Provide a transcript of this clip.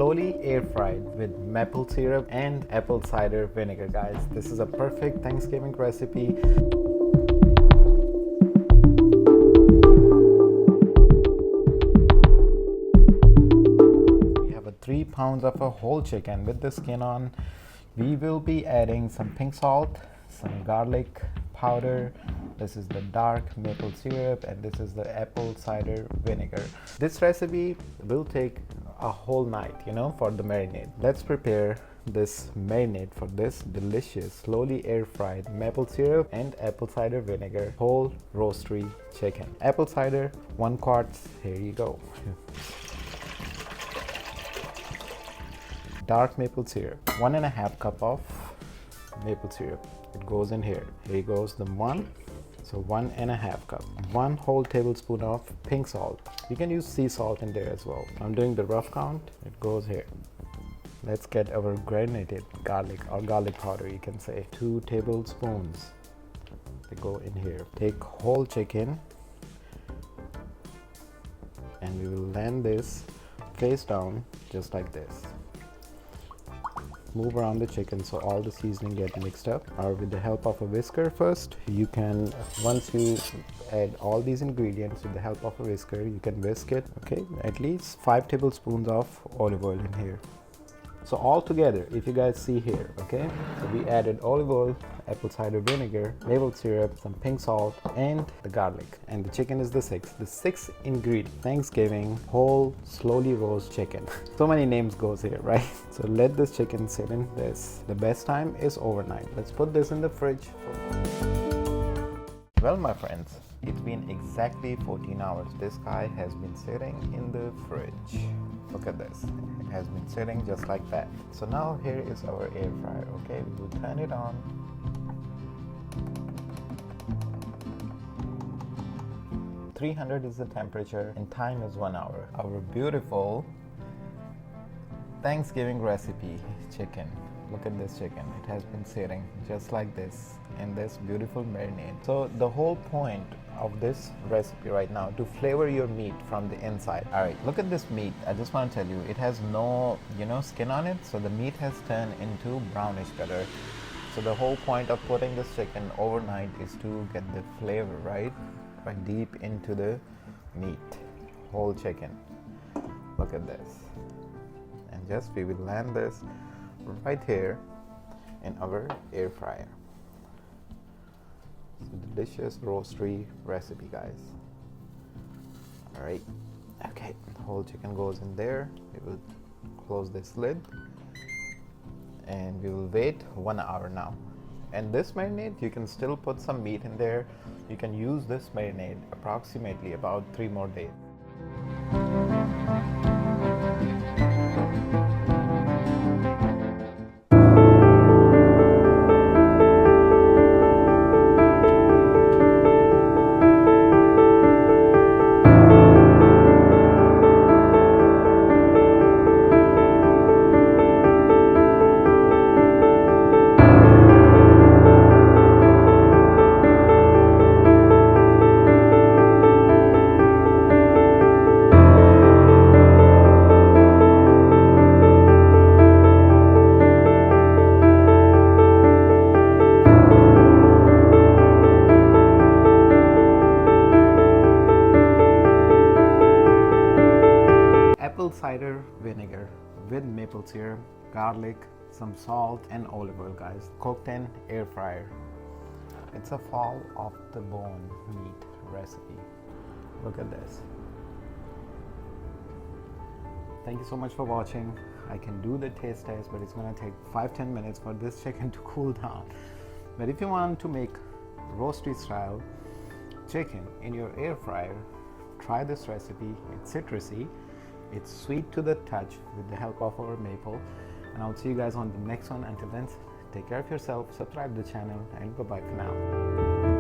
slowly air fried with maple syrup and apple cider vinegar, guys. This is a perfect Thanksgiving recipe. We have 3 pounds of a whole chicken with the skin on. We will be adding some pink salt, some garlic powder. This is the dark maple syrup, and this is the apple cider vinegar. This recipe will take a whole night, for the marinade. Let's prepare this marinade for this delicious slowly air fried maple syrup and apple cider vinegar whole rotisserie chicken. Apple cider 1 quart. Here you go. Dark maple syrup, 1.5 cup of maple syrup. It goes in here. Here goes the 1. So 1.5 cup. 1 whole tablespoon of pink salt. You can use sea salt in there as well. I'm doing the rough count. It goes here. Let's get our granulated garlic, or garlic powder, you can say. 2 tablespoons. They go in here. Take whole chicken, and we will land this face down just like this. Move around the chicken so all the seasoning get mixed up, or with the help of a whisker first. You can, once you add all these ingredients with the help of a whisker, you can whisk it. Okay, at least 5 tablespoons of olive oil in here. So all together, if you guys see here, okay, so we added olive oil, apple cider vinegar, maple syrup, some pink salt, and the garlic. And the chicken is the 6th ingredient. Thanksgiving whole slowly roast chicken. So many names goes here, right? So let this chicken sit in this. The best time is overnight. Let's put this in the fridge. Well, my friends, it's been exactly 14 hours. This guy has been sitting in the fridge. Look at this. It has been sitting just like that. So now here is our air fryer. Okay, we will turn it on. .300 is the temperature and time is 1 hour. Our beautiful Thanksgiving recipe chicken. Look at this chicken. It has been sitting just like this in this beautiful marinade. So the whole point of this recipe right now, to flavor your meat from the inside. All right, look at this meat. I just want to tell you, it has no skin on it, so the meat has turned into brownish color. So the whole point of putting this chicken overnight is to get the flavor right deep into the meat. Whole chicken. Look at this. And just we will land this right here in our air fryer. It's a delicious rotisserie recipe, guys. All right, okay, the whole chicken goes in there. We will close this lid and we will wait 1 hour now. And this marinade, you can still put some meat in there. You can use this marinade approximately about 3 more days. Apple cider vinegar with maple syrup, garlic, some salt, and olive oil, guys. Cooked in air fryer. It's a fall off the bone meat recipe. Look at this. Thank you so much for watching. I can do the taste test, but it's gonna take 5-10 minutes for this chicken to cool down. But if you want to make roastery style chicken in your air fryer, try this recipe. It's citrusy. It's sweet to the touch with the help of our maple. And I'll see you guys on the next one. Until then, take care of yourself, subscribe to the channel, and bye-bye for now.